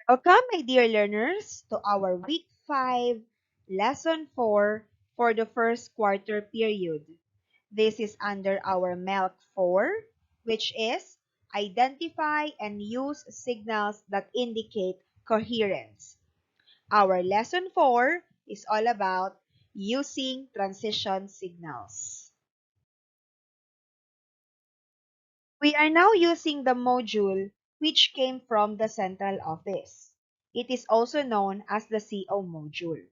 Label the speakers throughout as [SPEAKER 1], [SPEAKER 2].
[SPEAKER 1] Welcome, my dear learners, to our Week 5, Lesson 4 for the first quarter period. This is under our MELC 4, which is Identify and Use Signals that Indicate Coherence. Our Lesson 4 is all about using transition signals. We are now using the module which came from the central office. It is also known as the CO module.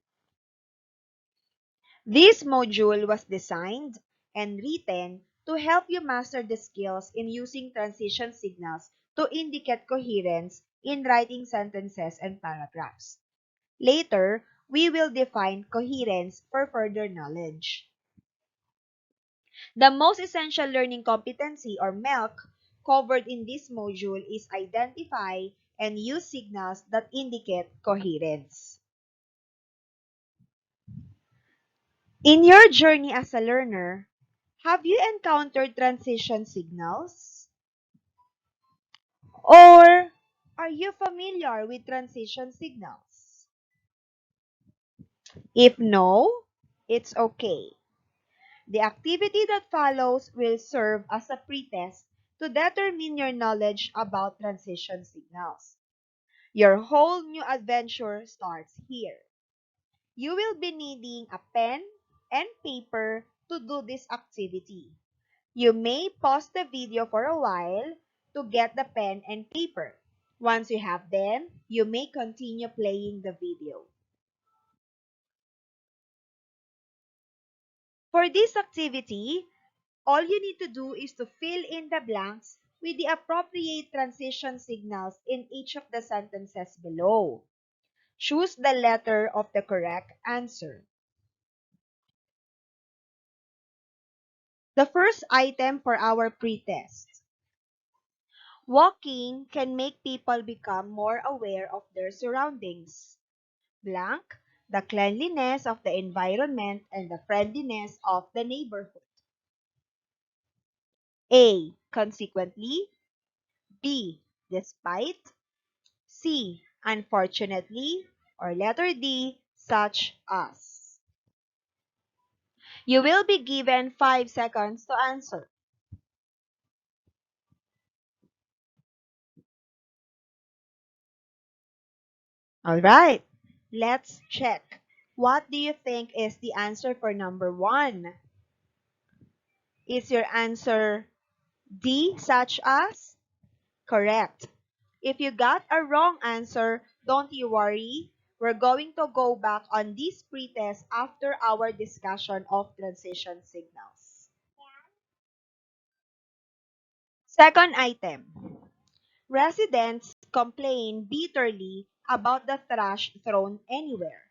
[SPEAKER 1] This module was designed and written to help you master the skills in using transition signals to indicate coherence in writing sentences and paragraphs. Later, we will define coherence for further knowledge. The most essential learning competency or MELC covered in this module is identify and use signals that indicate coherence. In your journey as a learner, have you encountered transition signals? Or are you familiar with transition signals? If no, it's okay. The activity that follows will serve as a pretest to determine your knowledge about transition signals. Your whole new adventure starts here. You will be needing a pen and paper to do this activity. You may pause the video for a while to get the pen and paper. Once you have them, you may continue playing the video. For this activity, all you need to do is to fill in the blanks with the appropriate transition signals in each of the sentences below. Choose the letter of the correct answer. The first item for our pretest. Walking can make people become more aware of their surroundings. Blank, the cleanliness of the environment and the friendliness of the neighborhood. A. Consequently. B. Despite. C. Unfortunately. Or letter D. Such as. You will be given 5 seconds to answer. Alright, let's check. What do you think is the answer for number 1? Is your answer D, such as? Correct. If you got a wrong answer, don't you worry. We're going to go back on this pretest after our discussion of transition signals. Second item. Residents complain bitterly about the trash thrown anywhere.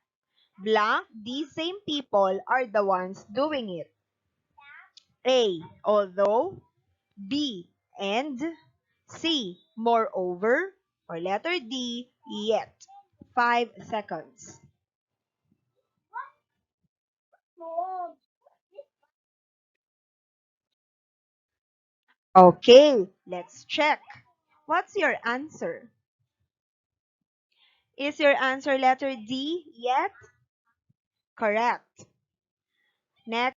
[SPEAKER 1] Blank, these same people are the ones doing it. A. Although. B. And. C. Moreover. Or letter D. Yet. 5 seconds. Okay, let's check. What's your answer? Is your answer letter D? Yet? Correct. Next,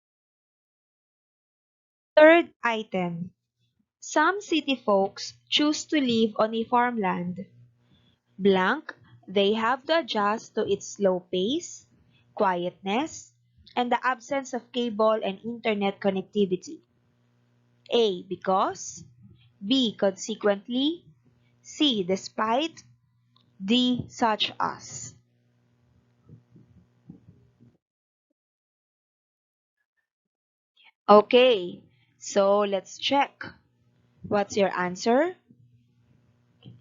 [SPEAKER 1] third item. Some city folks choose to live on a farmland. Blank, they have to adjust to its slow pace, quietness, and the absence of cable and internet connectivity. A. Because. B. Consequently. C. Despite. D. Such as. Okay, so let's check. What's your answer?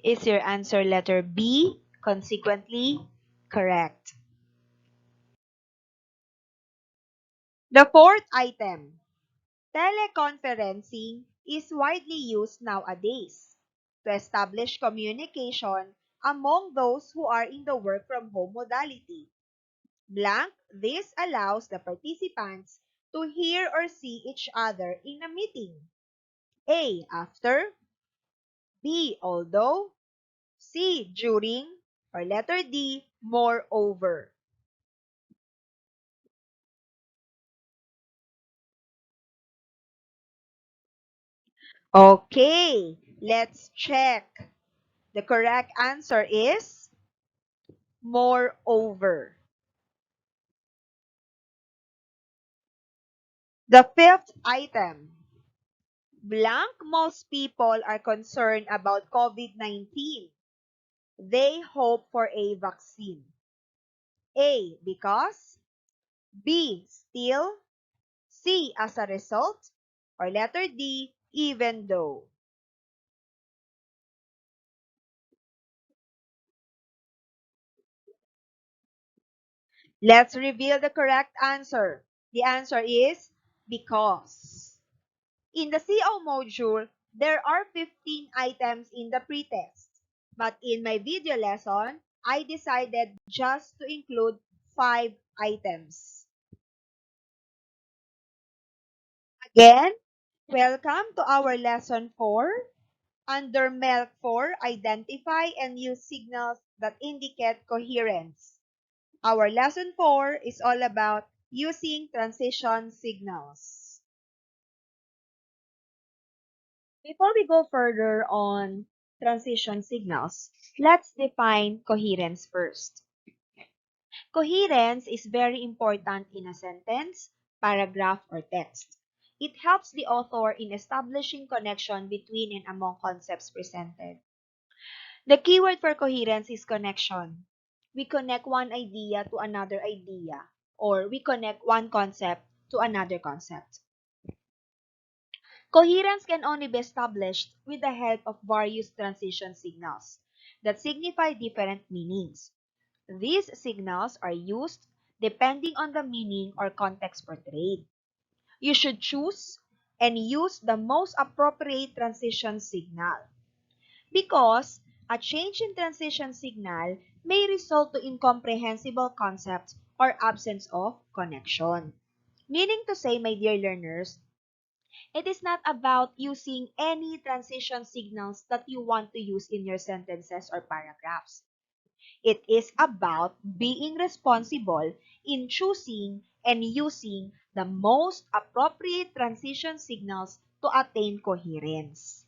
[SPEAKER 1] Is your answer letter B? Consequently, correct. The fourth item. Teleconferencing is widely used nowadays to establish communication among those who are in the work from home modality. Blank, this allows the participants to hear or see each other in a meeting. A. After. B. Although. C. During. Or letter D, moreover. Okay, let's check. The correct answer is moreover. The fifth item. Blank, most people are concerned about COVID-19. They hope for a vaccine. A, because. B, still. C, as a result. Or letter D, even though. Let's reveal the correct answer. The answer is because. In the CO module, there are 15 items in the pretest. But in my video lesson, I decided just to include 5 items. Again, welcome to our lesson 4. Under MELC 4, identify and use signals that indicate coherence. Our lesson 4 is all about using transition signals. Before we go further on transition signals, let's define coherence first. Coherence is very important in a sentence, paragraph, or text. It helps the author in establishing connection between and among concepts presented. The keyword for coherence is connection. We connect one idea to another idea, or we connect one concept to another concept. Coherence can only be established with the help of various transition signals that signify different meanings. These signals are used depending on the meaning or context portrayed. You should choose and use the most appropriate transition signal because a change in transition signal may result to incomprehensible concepts or absence of connection. Meaning to say, my dear learners, it is not about using any transition signals that you want to use in your sentences or paragraphs. It is about being responsible in choosing and using the most appropriate transition signals to attain coherence.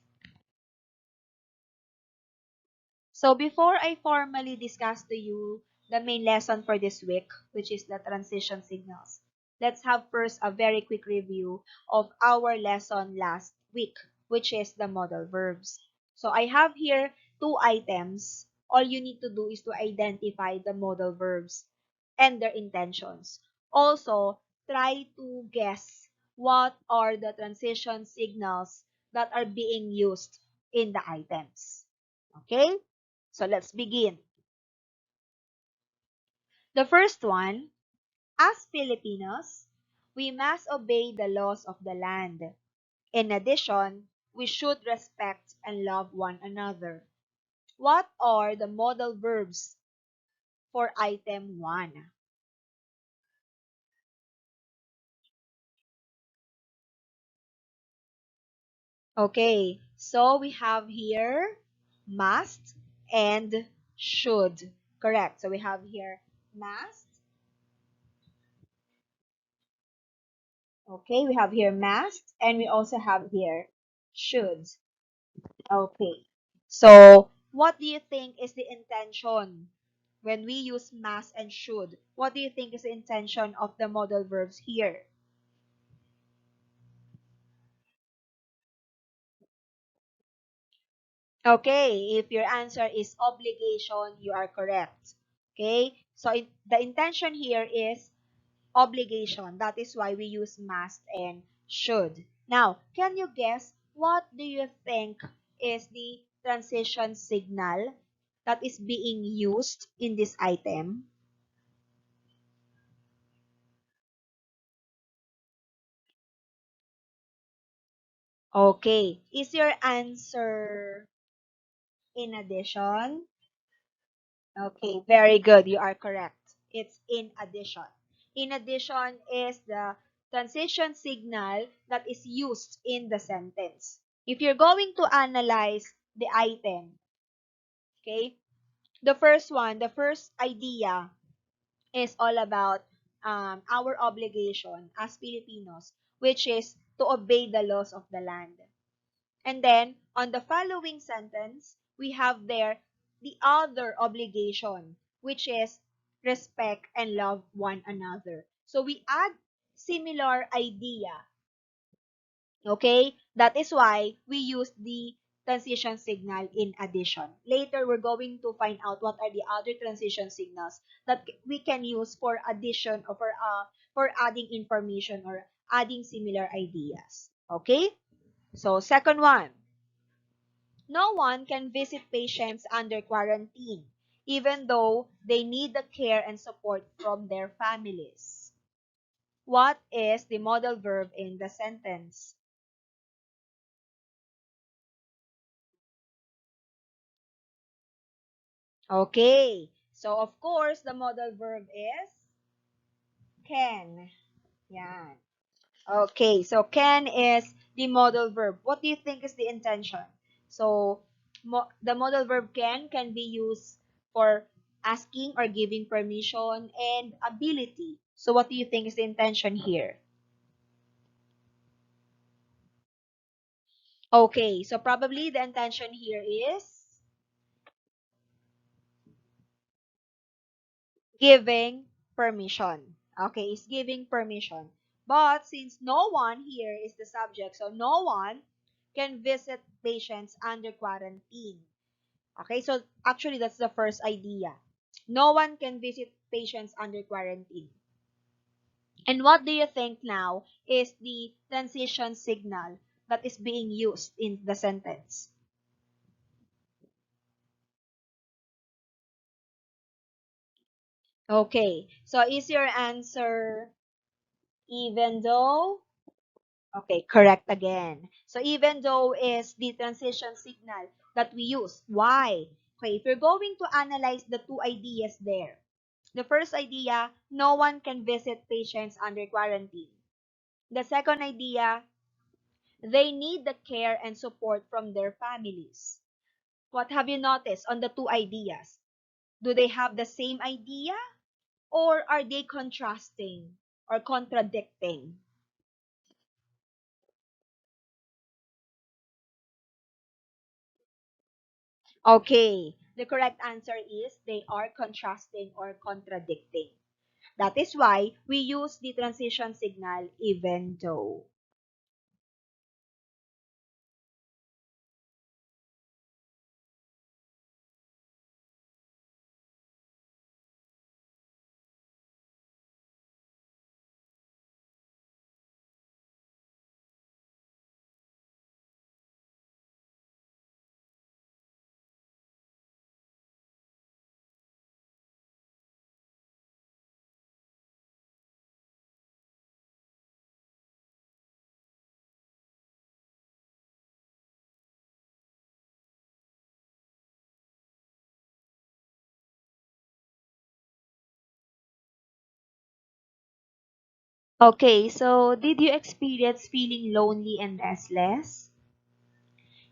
[SPEAKER 1] So before I formally discuss to you the main lesson for this week, which is the transition signals, let's have first a very quick review of our lesson last week, which is the modal verbs. So I have here 2 items. All you need to do is to identify the modal verbs and their intentions. Also, try to guess what are the transition signals that are being used in the items. Okay? So let's begin. The first one, as Filipinos, we must obey the laws of the land. In addition, we should respect and love one another. What are the modal verbs for item 1? Okay, so we have here must and should. Correct. So we have here must. Okay, we have here must and we also have here should. Okay. So, what do you think is the intention when we use must and should? What do you think is the intention of the modal verbs here? Okay, if your answer is obligation, you are correct. Okay? So, the intention here is obligation. That is why we use must and should. Now, can you guess what do you think is the transition signal that is being used in this item? Okay. Is your answer in addition? Okay, very good. You are correct. It's in addition. In addition is the transition signal that is used in the sentence. If you're going to analyze the item, okay, The first idea is all about our obligation as Filipinos, which is to obey the laws of the land. And then, on the following sentence, we have there the other obligation, which is respect and love one another. So we add similar idea. Okay? That is why we use the transition signal in addition. Later, we're going to find out what are the other transition signals that we can use for addition or for adding information or adding similar ideas. Okay? So, second one, no one can visit patients under quarantine, even though they need the care and support from their families. What is the modal verb in the sentence? Okay. So, of course, the modal verb is can. Yan. Okay. So, can is the modal verb. What do you think is the intention? So, the modal verb can be used for asking or giving permission and ability. So, what do you think is the intention here? Okay. So, probably the intention here is giving permission. Okay, is giving permission. But since no one here is the subject, so no one can visit patients under quarantine. Okay, so actually that's the first idea. No one can visit patients under quarantine. And what do you think now is the transition signal that is being used in the sentence? Okay, so is your answer even though? Okay, correct again. So even though is the transition signal that we use. Why? Okay, if you're going to analyze the two ideas there, the first idea, no one can visit patients under quarantine. The second idea, they need the care and support from their families. What have you noticed on the two ideas? Do they have the same idea or are they contrasting or contradicting? Okay, the correct answer is they are contrasting or contradicting. That is why we use the transition signal even though. Okay, so did you experience feeling lonely and restless?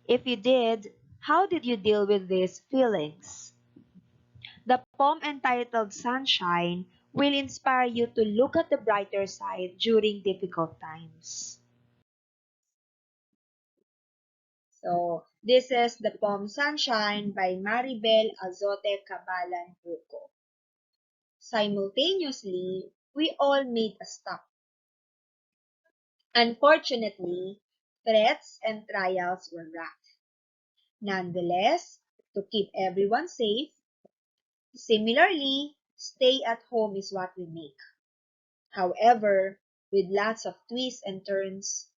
[SPEAKER 1] If you did, how did you deal with these feelings? The poem entitled Sunshine will inspire you to look at the brighter side during difficult times. So, this is the poem Sunshine by Maribel Azote Cabalan Ruco. Simultaneously, we all made a stop. Unfortunately, threats and trials were rough. Nonetheless, to keep everyone safe, similarly, stay at home is what we make. However, with lots of twists and turns,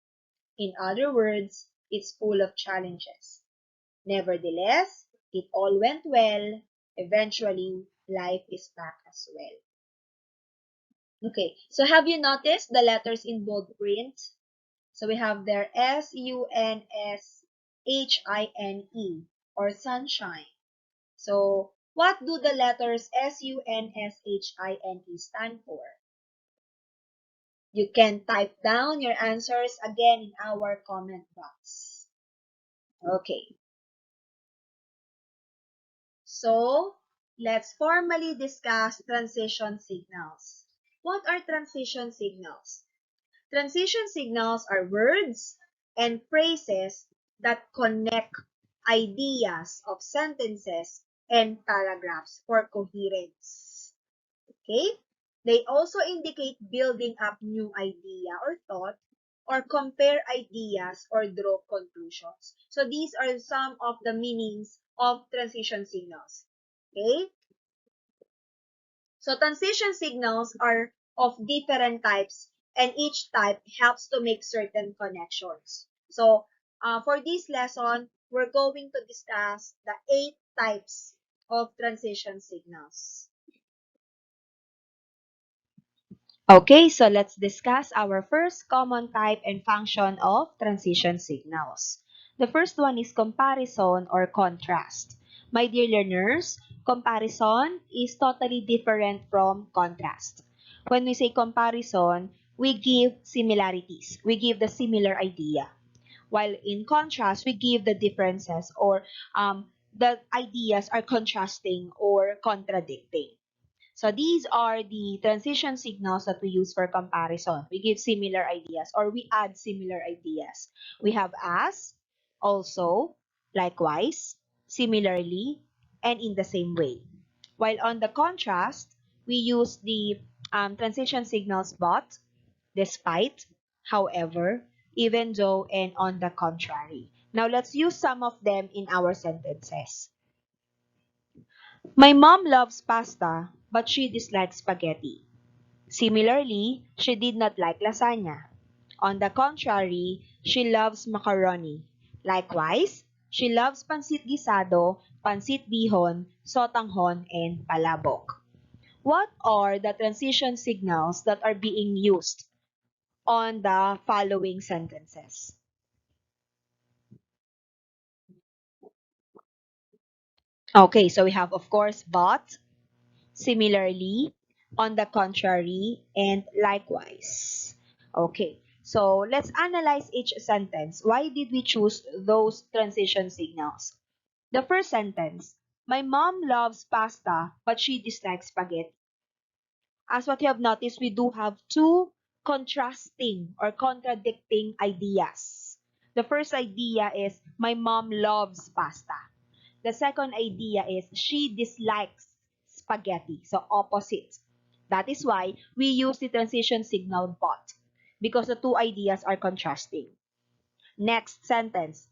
[SPEAKER 1] in other words, it's full of challenges. Nevertheless, it all went well. Eventually, life is back as well. Okay, so have you noticed the letters in bold print? So we have there Sunshine or sunshine. So what do the letters Sunshine stand for? You can type down your answers again in our comment box. Okay, so let's formally discuss transition signals. What are transition signals? Transition signals are words and phrases that connect ideas of sentences and paragraphs for coherence. Okay? They also indicate building up new idea or thought, or compare ideas or draw conclusions. So these are some of the meanings of transition signals. Okay? So transition signals are of different types, and each type helps to make certain connections. So for this lesson, we're going to discuss the 8 types of transition signals. Okay, so let's discuss our first common type and function of transition signals. The first one is comparison or contrast. My dear learners, comparison is totally different from contrast. When we say comparison, we give similarities. We give the similar idea. While in contrast, we give the differences, or the ideas are contrasting or contradicting. So these are the transition signals that we use for comparison. We give similar ideas, or we add similar ideas. We have as, also, likewise, similarly, and in the same way. While on the contrast, we use the transition signals but, despite, however, even though, and on the contrary. Now let's use some of them in our sentences. My mom loves pasta, but she dislikes spaghetti. Similarly, she did not like lasagna. On the contrary, she loves macaroni. Likewise, she loves pansit guisado, pansit bihon, sotanghon, and palabok. What are the transition signals that are being used on the following sentences? Okay, so we have, of course, but, similarly, on the contrary, and likewise. Okay, so let's analyze each sentence. Why did we choose those transition signals? The first sentence, my mom loves pasta, but she dislikes spaghetti. As what you have noticed, we do have two contrasting or contradicting ideas. The first idea is, my mom loves pasta. The second idea is, she dislikes spaghetti. So opposite. That is why we use the transition signal but, because the two ideas are contrasting. Next sentence.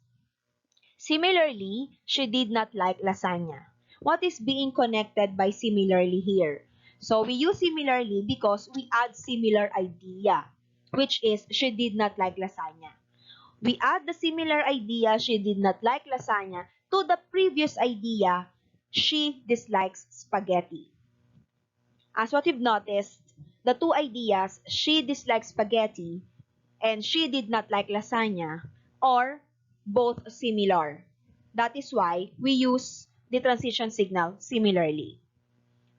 [SPEAKER 1] Similarly, she did not like lasagna. What is being connected by similarly here? So we use similarly because we add similar idea, which is, she did not like lasagna. We add the similar idea, she did not like lasagna, to the previous idea, she dislikes spaghetti. As what you've noticed, the two ideas, she dislikes spaghetti and she did not like lasagna, are both similar. That is why we use the transition signal similarly.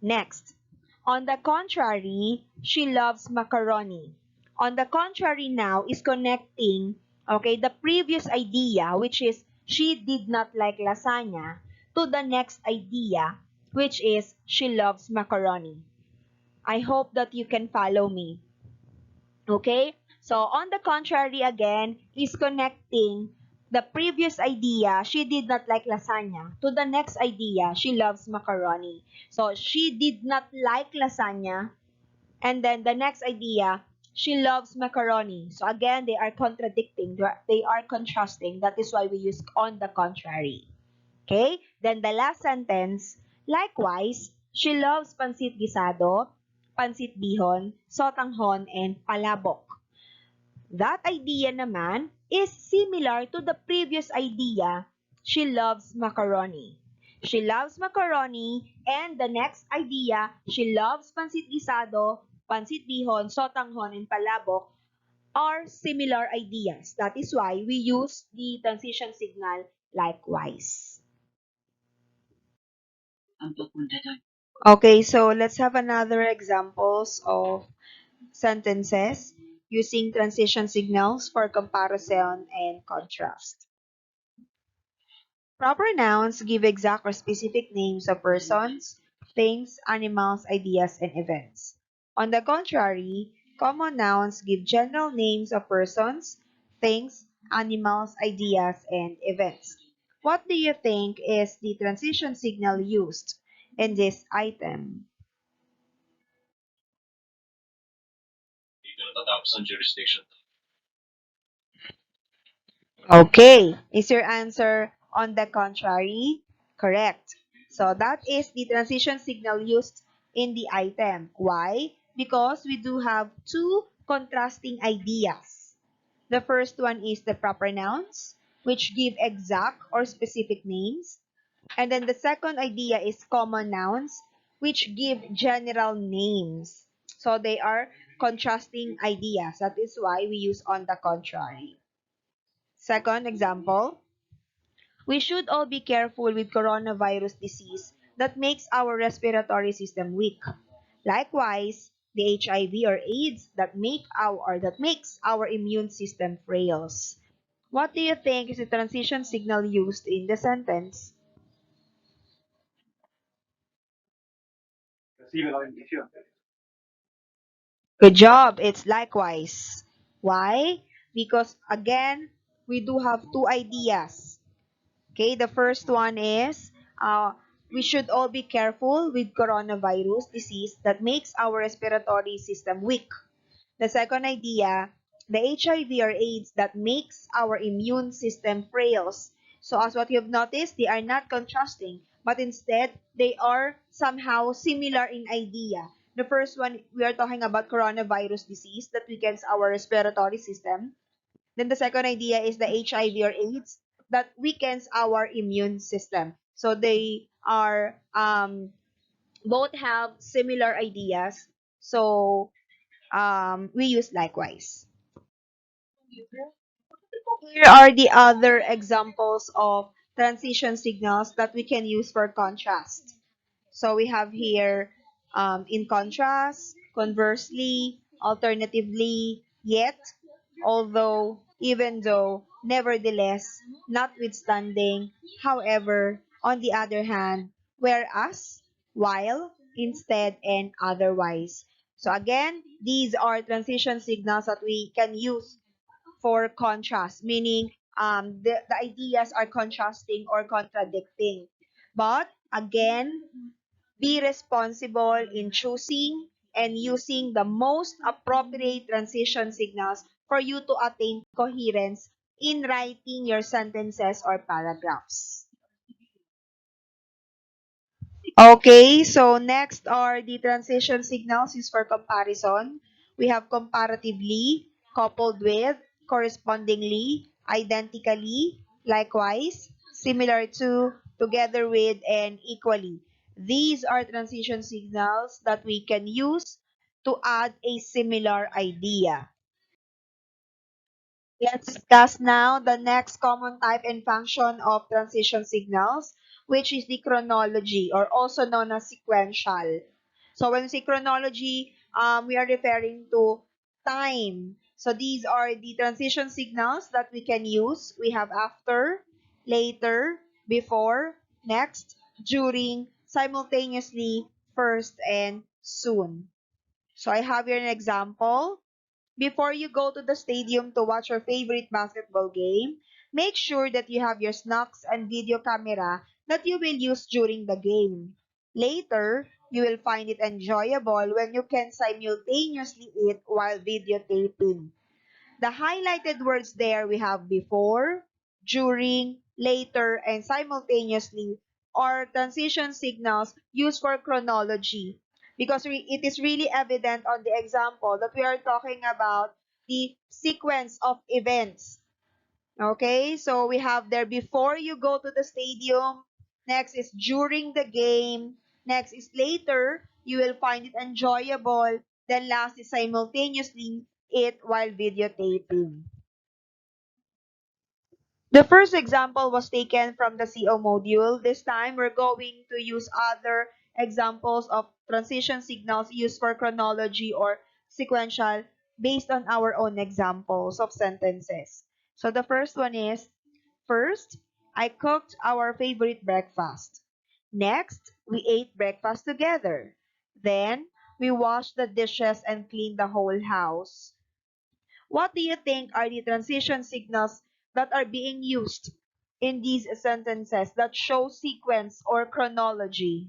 [SPEAKER 1] Next, on the contrary, she loves macaroni. On the contrary now is connecting, okay, the previous idea, which is, she did not like lasagna, to the next idea, which is, she loves macaroni. I hope that you can follow me. Okay? So, on the contrary again, is connecting the previous idea, she did not like lasagna, to the next idea, she loves macaroni. So, she did not like lasagna, and then the next idea, she loves macaroni. So, again, they are contradicting, they are contrasting. That is why we use on the contrary. Okay? Then the last sentence, likewise, she loves pansit guisado, pansit bihon, sotanghon, and palabok. That idea naman is similar to the previous idea. She loves macaroni. She loves macaroni, and the next idea, she loves pansit guisado, pansit bihon, sotanghon, and palabok, are similar ideas. That is why we use the transition signal likewise. Okay, so let's have another examples of sentences using transition signals for comparison and contrast. Proper nouns give exact or specific names of persons. things, animals, ideas, and events. On the contrary, common nouns give general names of persons, things, animals, ideas, and events. What do you think is the transition signal used in this item? Okay. Is your answer on the contrary? Correct. So that is the transition signal used in the item. Why? Because we do have two contrasting ideas. The first one is the proper nouns, which give exact or specific names. And then the second idea is common nouns, which give general names. So they are contrasting ideas. That is why we use on the contrary. Second example, we should all be careful with coronavirus disease that makes our respiratory system weak. Likewise, the HIV or AIDS that makes our immune system frails. What do you think is the transition signal used in the sentence? Good job. It's likewise. Why? Because again, we do have two ideas. Okay, the first one is we should all be careful with coronavirus disease that makes our respiratory system weak. The second idea, the HIV or AIDS that makes our immune system frails. So as what you've noticed, they are not contrasting, but instead they are somehow similar in idea. The first one, we are talking about coronavirus disease that weakens our respiratory system. Then the second idea is the HIV or AIDS that weakens our immune system. So they are both have similar ideas. So we use likewise. Here are the other examples of transition signals that we can use for contrast. So we have here in contrast, conversely, alternatively, yet, although, even though, nevertheless, notwithstanding, however, on the other hand, whereas, while, instead, and otherwise. So again, these are transition signals that we can use for contrast, meaning the ideas are contrasting or contradicting. But again, be responsible in choosing and using the most appropriate transition signals for you to attain coherence in writing your sentences or paragraphs. Okay, so next are the transition signals used for comparison. We have comparatively, coupled with, correspondingly, identically, likewise, similar to, together with, and equally. These are transition signals that we can use to add a similar idea. Let's discuss now the next common type and function of transition signals, which is the chronology, or also known as sequential. So when we say chronology, we are referring to time. So these are the transition signals that we can use. We have after, later, before, next, during, simultaneously, first, and soon. So I have here an example. Before you go to the stadium to watch your favorite basketball game, make sure that you have your snacks and video camera that you will use during the game. Later, you will find it enjoyable when you can simultaneously eat while videotaping. The highlighted words there we have before, during, later, and simultaneously are transition signals used for chronology because it is really evident on the example that we are talking about the sequence of events. Okay, so we have there before you go to the stadium, next is during the game, next is later, you will find it enjoyable, then last is simultaneously it while videotaping. The first example was taken from the CO module. This time, we're going to use other examples of transition signals used for chronology or sequential based on our own examples of sentences. So the first one is, first, I cooked our favorite breakfast. Next, we ate breakfast together. Then, we washed the dishes and cleaned the whole house. What do you think are the transition signals that are being used in these sentences that show sequence or chronology?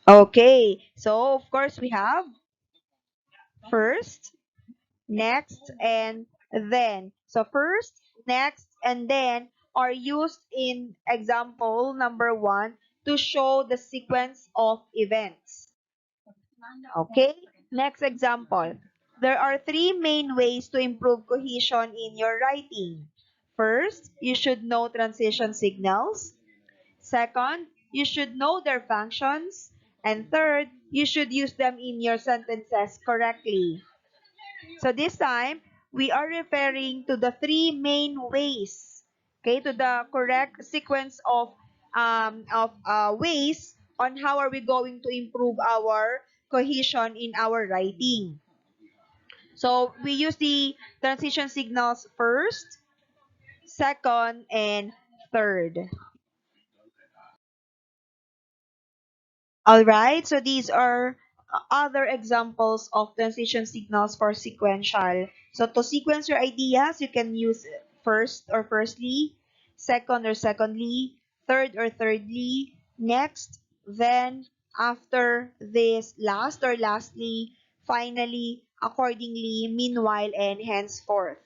[SPEAKER 1] Okay, so of course we have first, next, and then. So first, next, and then are used in example number one to show the sequence of events. Okay, next example. There are three main ways to improve cohesion in your writing. First, you should know transition signals. Second, you should know their functions. And third, you should use them in your sentences correctly. So this time, we are referring to the three main ways, okay, to the correct sequence of ways on how are we going to improve our cohesion in our writing. So we use the transition signals first, second, and third. All right, so these are other examples of transition signals for sequential. So to sequence your ideas, you can use first or firstly, second or secondly, third or thirdly, next, then, after, this, last or lastly, finally, accordingly, meanwhile, and henceforth.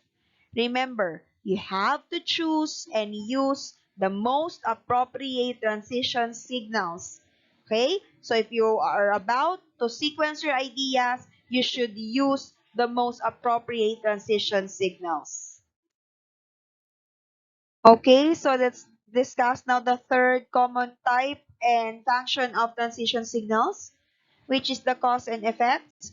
[SPEAKER 1] Remember, you have to choose and use the most appropriate transition signals. Okay? So if you are about to sequence your ideas, you should use the most appropriate transition signals. Okay, so let's discuss now the third common type and function of transition signals, which is the cause and effect.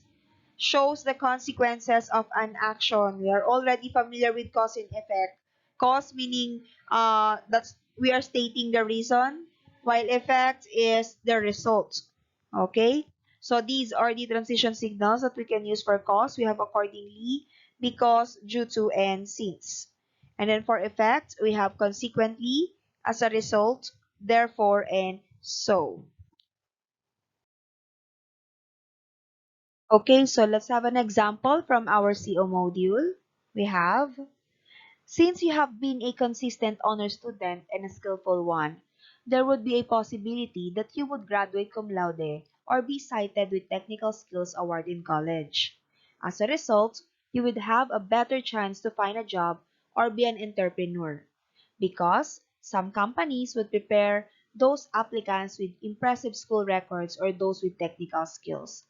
[SPEAKER 1] Shows the consequences of an action. We are already familiar with cause and effect. Cause meaning that's we are stating the reason, while effect is the result. Okay? So these are the transition signals that we can use for cause. We have accordingly, because, due to, and since. And then for effect, we have consequently, as a result, therefore, and so. Okay, so let's have an example from our CO module. We have, since you have been a consistent honor student and a skillful one, there would be a possibility that you would graduate cum laude or be cited with Technical Skills Award in college. As a result, you would have a better chance to find a job or be an entrepreneur, because some companies would prepare those applicants with impressive school records or those with technical skills.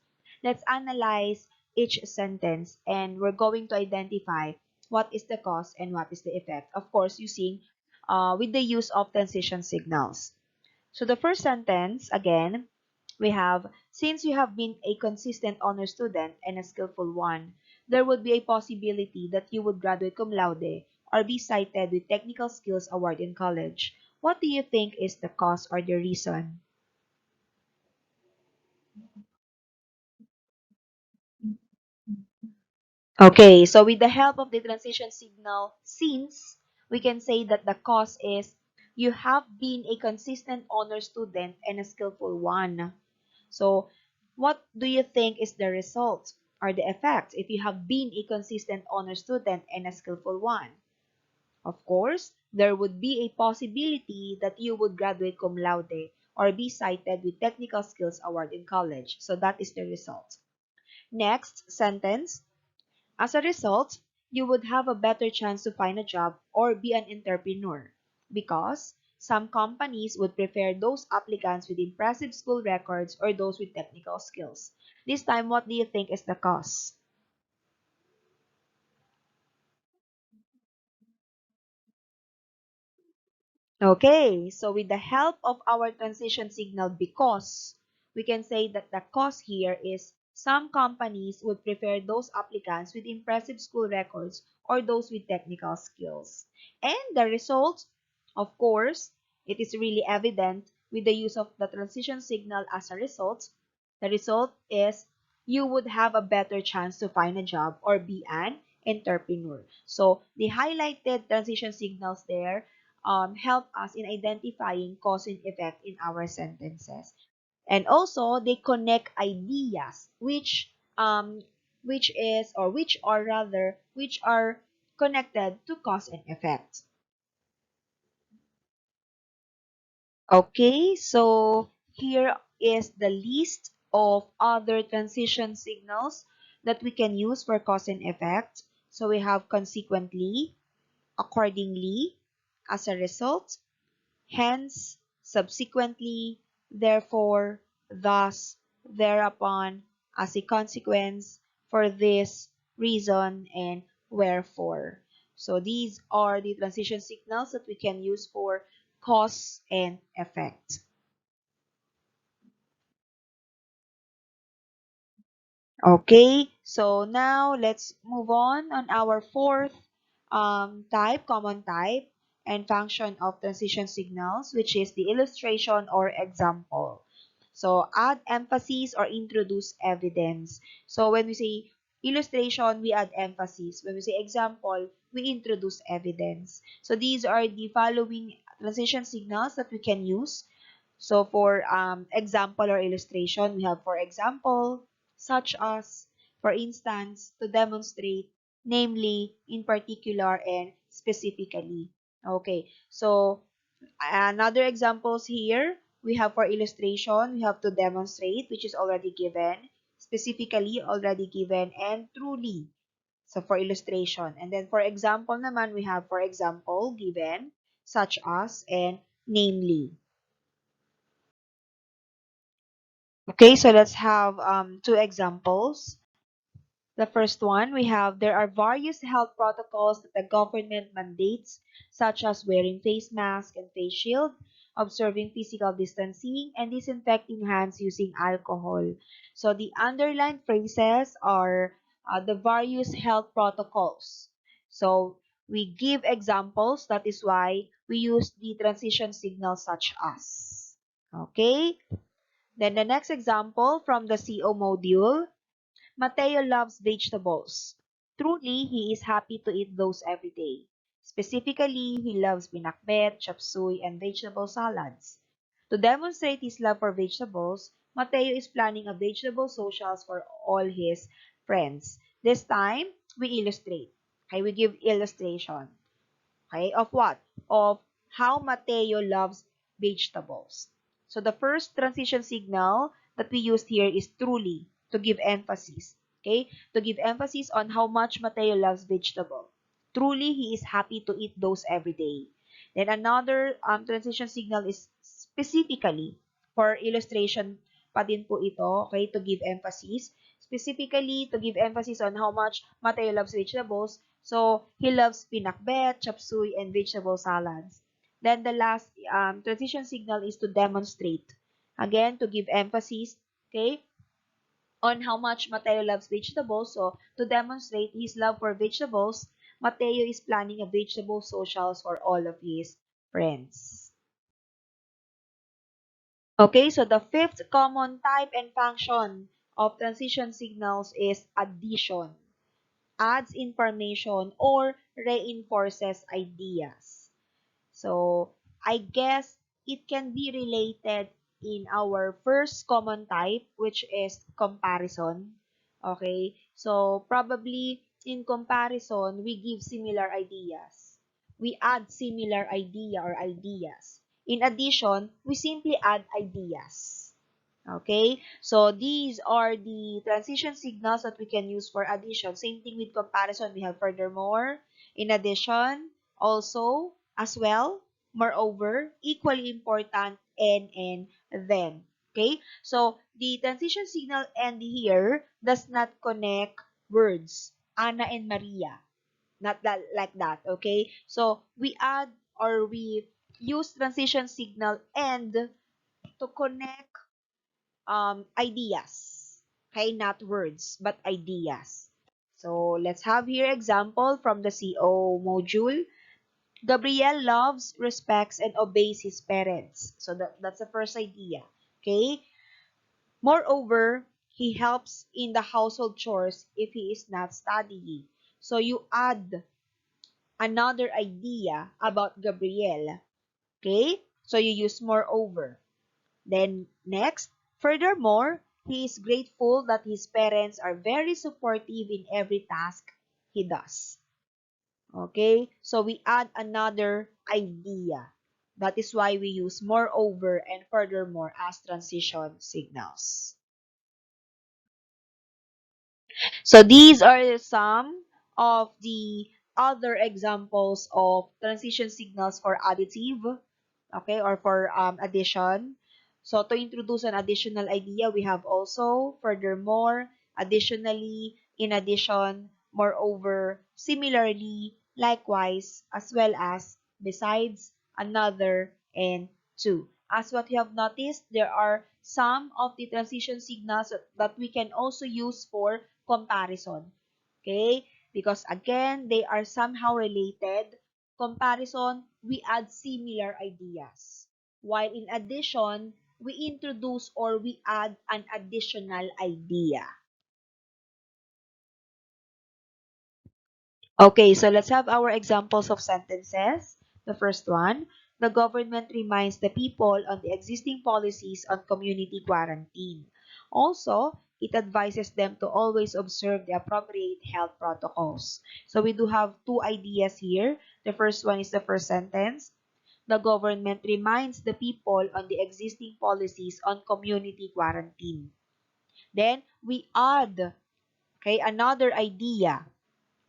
[SPEAKER 1] Let's analyze each sentence, and we're going to identify what is the cause and what is the effect. Of course, using with the use of transition signals. So the first sentence, again, we have, since you have been a consistent honor student and a skillful one, there would be a possibility that you would graduate cum laude or be cited with Technical Skills Award in college. What do you think is the cause or the reason? Okay, so with the help of the transition signal since, we can say that the cause is you have been a consistent honor student and a skillful one. So what do you think is the result or the effect if you have been a consistent honor student and a skillful one? Of course, there would be a possibility that you would graduate cum laude or be cited with Technical Skills Award in college. So that is the result. Next sentence. As a result, you would have a better chance to find a job or be an entrepreneur, because some companies would prefer those applicants with impressive school records or those with technical skills. This time, what do you think is the cause? Okay, so with the help of our transition signal because, we can say that the cause here is some companies would prefer those applicants with impressive school records or those with technical skills. And the result, of course, it is really evident with the use of the transition signal as a result. The result is you would have a better chance to find a job or be an entrepreneur. So the highlighted transition signals there help us in identifying cause and effect in our sentences. And also they connect ideas which are connected to cause and effect. Okay, so here is the list of other transition signals that we can use for cause and effect. So we have consequently, accordingly, as a result, hence, subsequently, therefore, thus, thereupon, as a consequence, for this reason, and wherefore. So these are the transition signals that we can use for cause and effect. Okay, so now let's move on our fourth common type and function of transition signals, which is the illustration or example. So add emphasis or introduce evidence. So when we say illustration, we add emphasis. When we say example, we introduce evidence. So these are the following transition signals that we can use. So for example or illustration, we have for example, such as, for instance, to demonstrate, namely, in particular, and specifically. Okay, so another examples here, we have for illustration, we have to demonstrate, which is already given, specifically already given, and truly. So for illustration. And then for example naman, we have for example given, such as, and namely. Okay, so let's have two examples. The first one, we have there are various health protocols that the government mandates, such as wearing face mask and face shield, observing physical distancing, and disinfecting hands using alcohol. So the underlined phrases are the various health protocols. So we give examples, that is why we use the transition signal such as. Okay? Then the next example from the CO module, Mateo loves vegetables. Truly, he is happy to eat those every day. Specifically, he loves pinakbet, chop suey, and vegetable salads. To demonstrate his love for vegetables, Mateo is planning a vegetable socials for all his friends. This time, we illustrate. Okay, we give illustration. Okay, of what? Of how Mateo loves vegetables. So the first transition signal that we used here is truly, to give emphasis. Okay, to give emphasis on how much Mateo loves vegetable. Truly, he is happy to eat those every day. Then another transition signal is specifically, for illustration pa din po ito, okay, to give emphasis. Specifically, to give emphasis on how much Mateo loves vegetables. So, he loves pinakbet, chop suey, and vegetable salads. Then the last transition signal is to demonstrate. Again, to give emphasis, okay, on how much Mateo loves vegetables. So, to demonstrate his love for vegetables, Mateo is planning a vegetable socials for all of his friends. Okay, so the fifth common type and function of transition signals is addition. Adds information or reinforces ideas. So, I guess it can be related in our first common type, which is comparison. Okay? So, probably in comparison, we give similar ideas. We add similar idea or ideas. In addition, we simply add ideas. Okay, so these are the transition signals that we can use for addition. Same thing with comparison. We have furthermore, in addition, also, as well, moreover, equally important, and then. Okay, so the transition signal and here does not connect words. Anna and Maria. Not that like that. Okay, so we add or we use transition signal and to connect ideas. Okay, not words, but ideas. So let's have here example from the CO module. Gabriel loves, respects, and obeys his parents. So that's the first idea. Okay. Moreover, he helps in the household chores if he is not studying. So you add another idea about Gabriel. Okay? So you use moreover. Then next, furthermore, he is grateful that his parents are very supportive in every task he does. Okay? So we add another idea. That is why we use moreover and furthermore as transition signals. So these are some of the other examples of transition signals for additive, okay, or for addition. So to introduce an additional idea, we have also, furthermore, additionally, in addition, moreover, similarly, likewise, as well as, besides, another, and to. As what you have noticed, there are some of the transition signals that we can also use for comparison. Okay? Because again, they are somehow related. Comparison, we add similar ideas. While in addition, we introduce or we add an additional idea. Okay, so let's have our examples of sentences. The first one, the government reminds the people on the existing policies on community quarantine. Also, it advises them to always observe the appropriate health protocols. So we do have two ideas here. The first one is the first sentence. The government reminds the people on the existing policies on community quarantine. Then we add, okay, another idea,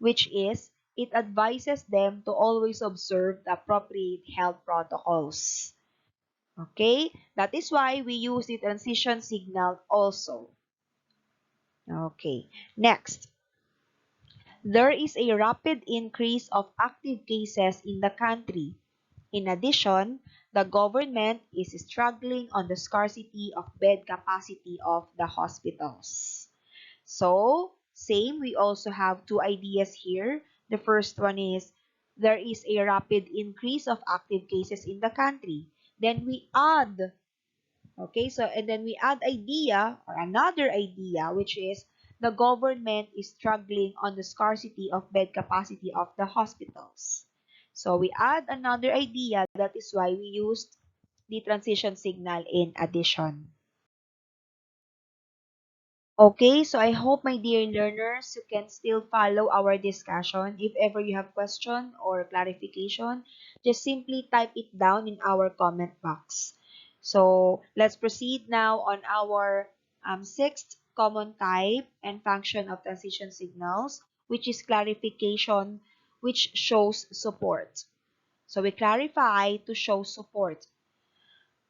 [SPEAKER 1] which is it advises them to always observe the appropriate health protocols. Okay? That is why we use the transition signal also. Okay. Next, there is a rapid increase of active cases in the country. In addition, the government is struggling on the scarcity of bed capacity of the hospitals. So, same, we also have two ideas here. The first one is there is a rapid increase of active cases in the country. Then we add, okay, so and then we add idea or another idea, which is the government is struggling on the scarcity of bed capacity of the hospitals. So we add another idea. That is why we used the transition signal in addition. Okay, so I hope, my dear learners, you can still follow our discussion. If ever you have question or clarification, just simply type it down in our comment box. So let's proceed now on our sixth common type and function of transition signals, which is clarification, which shows support. So we clarify to show support.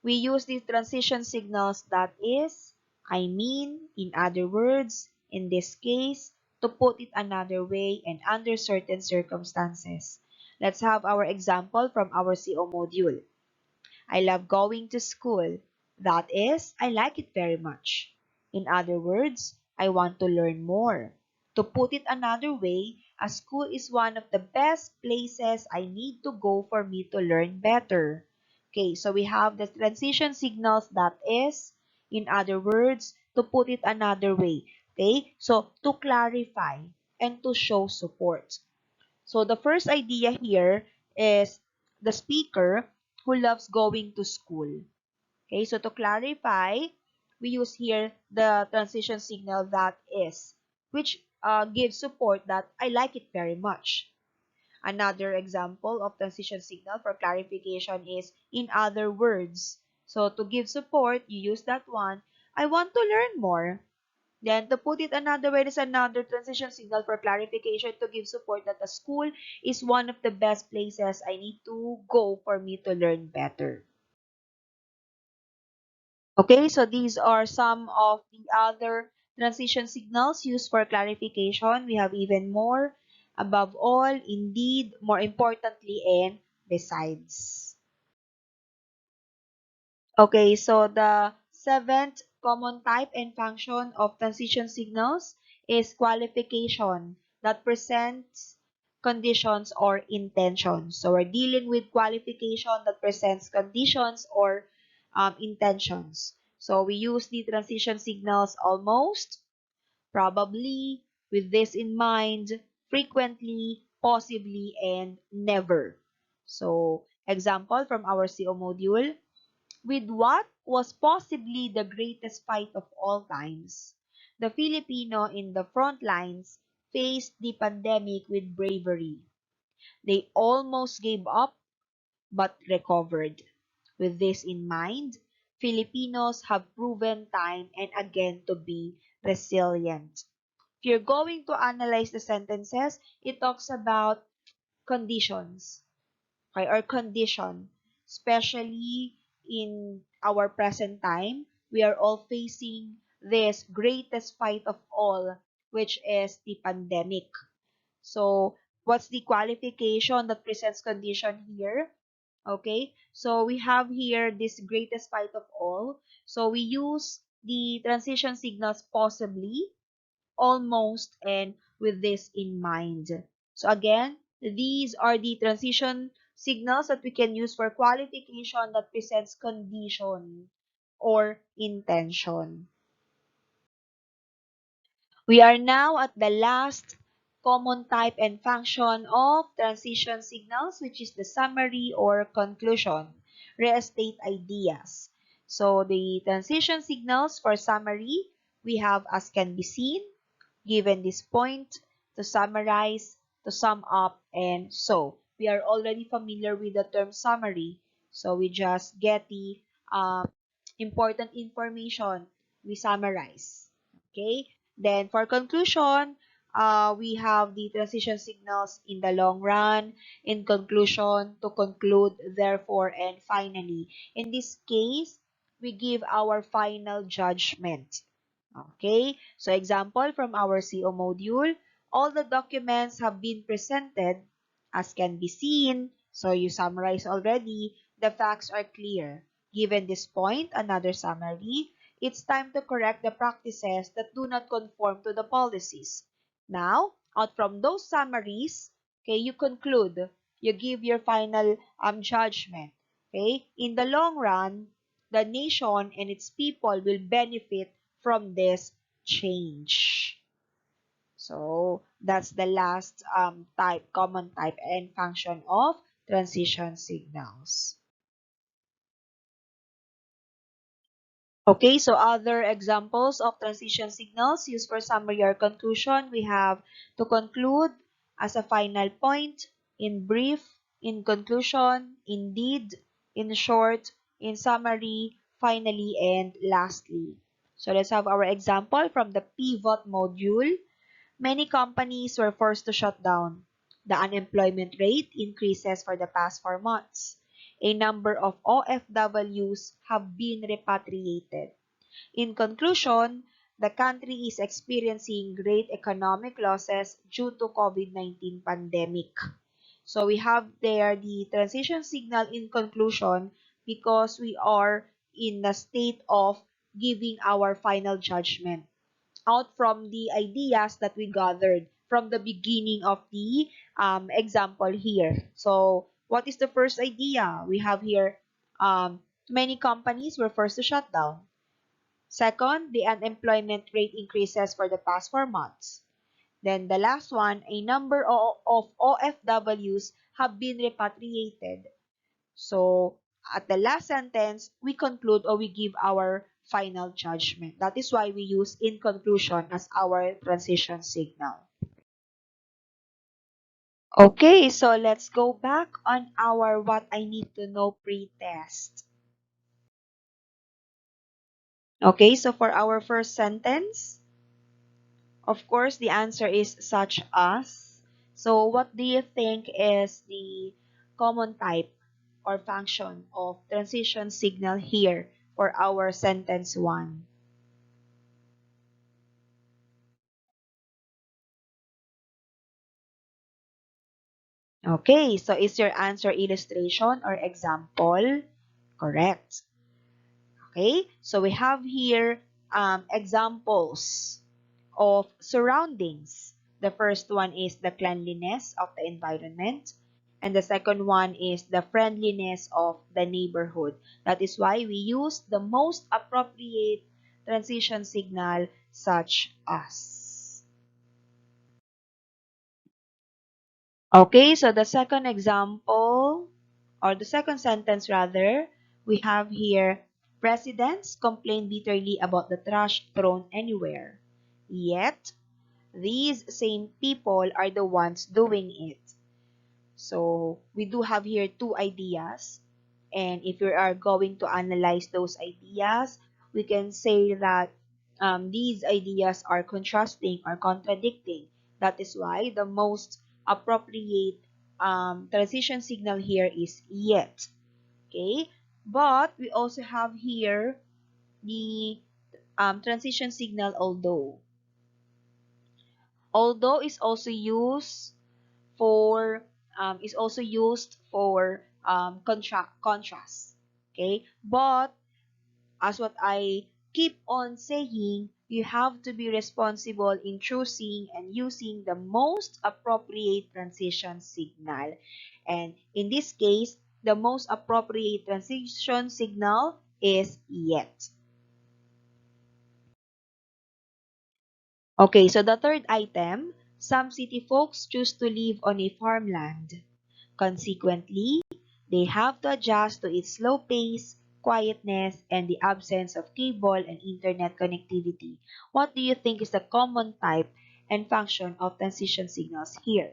[SPEAKER 1] We use these transition signals, that is, I mean, in other words, in this case, to put it another way, and under certain circumstances. Let's have our example from our CO module. I love going to school. That is, I like it very much. In other words, I want to learn more. To put it another way, a school is one of the best places I need to go for me to learn better. Okay, so we have the transition signals, that is, in other words, to put it another way. Okay, so to clarify and to show support. So the first idea here is the speaker who loves going to school. Okay, so to clarify, we use here the transition signal, that is, which gives support that I like it very much. Another example of transition signal for clarification is in other words. So to give support, you use that one. I want to learn more. Then, to put it another way, there's another transition signal for clarification to give support that the school is one of the best places I need to go for me to learn better. Okay, so these are some of the other transition signals used for clarification. We have even more. Above all, indeed, more importantly, and besides. Okay, so the seventh common type and function of transition signals is qualification that presents conditions or intentions. So we're dealing with qualification that presents conditions or intentions. So we use the transition signals almost, probably, with this in mind, frequently, possibly, and never. So, example from our CO module, with what was possibly the greatest fight of all times, the Filipino in the front lines faced the pandemic with bravery. They almost gave up but recovered. With this in mind, Filipinos have proven time and again to be resilient. If you're going to analyze the sentences, it talks about conditions, okay, or condition, especially in our present time. We are all facing this greatest fight of all, which is the pandemic. So, what's the qualification that presents condition here? Okay, so we have here this greatest fight of all. So we use the transition signals possibly, almost, and with this in mind. So again, these are the transition signals that we can use for qualification that presents condition or intention. We are now at the last common type and function of transition signals, which is the summary or conclusion, restate ideas. So the transition signals for summary, we have as can be seen, given this point, to summarize, to sum up, and so. We are already familiar with the term summary, so we just get the important information, we summarize. Okay? Then for conclusion, we have the transition signals in the long run, in conclusion, to conclude, therefore, and finally. In this case, we give our final judgment. Okay, so example from our CO module, all the documents have been presented as can be seen. So you summarize already, the facts are clear. Given this point, another summary, it's time to correct the practices that do not conform to the policies. Now, out from those summaries, okay, you conclude, you give your final judgment. Okay, in the long run, the nation and its people will benefit from this change. So that's the last common type and function of transition signals. Okay, so other examples of transition signals used for summary or conclusion, we have to conclude, as a final point, in brief, in conclusion, indeed, in short, in summary, finally, and lastly. So let's have our example from the pivot module. Many companies were forced to shut down. The unemployment rate increases for the past 4 months. A number of OFWs have been repatriated. In conclusion, the country is experiencing great economic losses due to COVID-19 pandemic. So we have there the transition signal in conclusion because we are in the state of giving our final judgment out from the ideas that we gathered from the beginning of the example here. So, what is the first idea? We have here many companies were forced to shut down. Second, the unemployment rate increases for the past 4 months. Then the last one, a number of OFWs have been repatriated. So, at the last sentence, we conclude or we give our final judgment. That is why we use in conclusion as our transition signal. Okay, so let's go back on our what I need to know pre-test. Okay, so for our first sentence, of course, the answer is such as. So, what do you think is the common type or function of transition signal here for our sentence 1? Okay, so is your answer illustration or example? Correct. Okay, so we have here examples of surroundings. The first one is the cleanliness of the environment, and the second one is the friendliness of the neighborhood. That is why we use the most appropriate transition signal such as. Okay, so the second example, or the second sentence rather, we have here, presidents complain bitterly about the trash thrown anywhere. Yet, these same people are the ones doing it. So, we do have here two ideas. And if we are going to analyze those ideas, we can say that these ideas are contrasting or contradicting. That is why the most appropriate transition signal here is yet. Okay? But we also have here the transition signal although. Although is also used for contrast. Okay? But as what I keep on saying, you have to be responsible in choosing and using the most appropriate transition signal. And in this case, the most appropriate transition signal is yet. Okay, so the third item, some city folks choose to live on a farmland. Consequently, they have to adjust to its slow pace, quietness, and the absence of cable and internet connectivity. What do you think is the common type and function of transition signals here?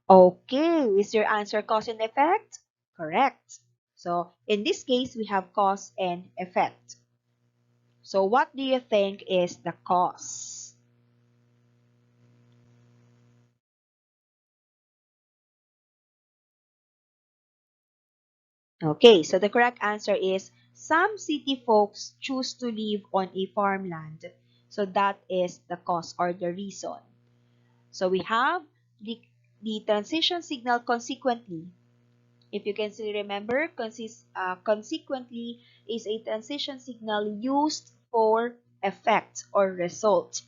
[SPEAKER 1] Okay, is your answer cause and effect? Correct. So, in this case, we have cause and effect. So, what do you think is the cause? Okay, so the correct answer is some city folks choose to live on a farmland. So that is the cause or the reason. So we have the transition signal consequently. If you can still remember, consequently is a transition signal used for effect or result.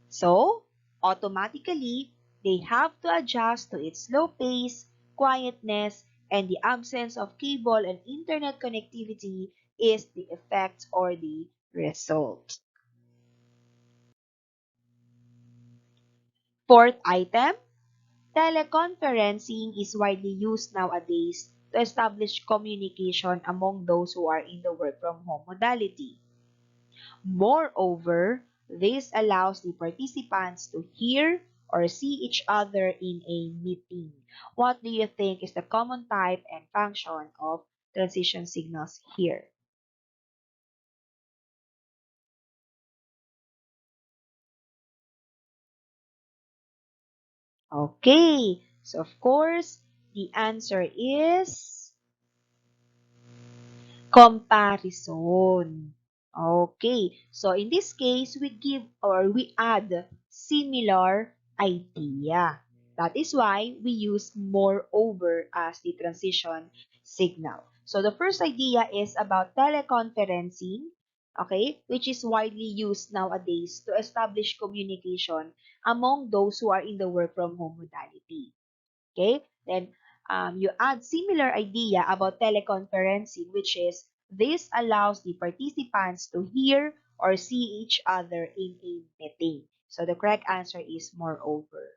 [SPEAKER 1] So, automatically, they have to adjust to its slow pace, quietness, and the absence of cable and internet connectivity is the effect or the result. Fourth item, teleconferencing is widely used nowadays to establish communication among those who are in the work from home modality. Moreover, this allows the participants to hear or see each other in a meeting. What do you think is the common type and function of transition signals here? Okay, so of course, the answer is comparison. Okay, so in this case, we give or we add similar idea. That is why we use moreover as the transition signal. So the first idea is about teleconferencing, okay, which is widely used nowadays to establish communication among those who are in the work from home modality. Okay? Then you add similar idea about teleconferencing, which is this allows the participants to hear or see each other in a meeting. So the correct answer is moreover.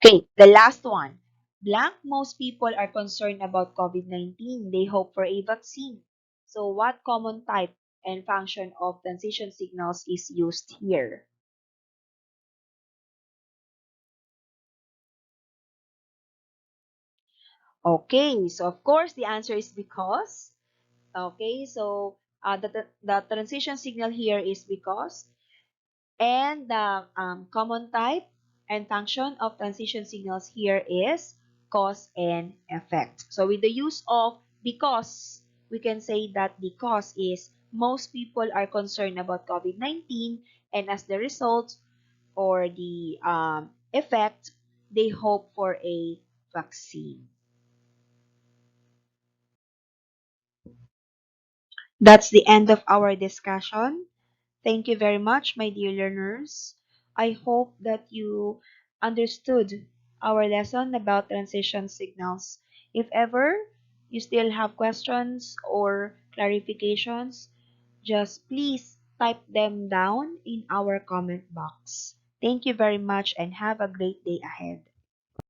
[SPEAKER 1] Okay, the last one. Blank, most people are concerned about COVID-19. They hope for a vaccine. So what common type and function of transition signals is used here? Okay, so of course the answer is because. Okay, so the transition signal here is because, and the common type and function of transition signals here is cause and effect. So with the use of because, we can say that the cause is most people are concerned about COVID-19, and as the result or the effect, they hope for a vaccine. That's the end of our discussion. Thank you very much, my dear learners. I hope that you understood our lesson about transition signals. If ever you still have questions or clarifications, just please type them down in our comment box. Thank you very much and have a great day ahead.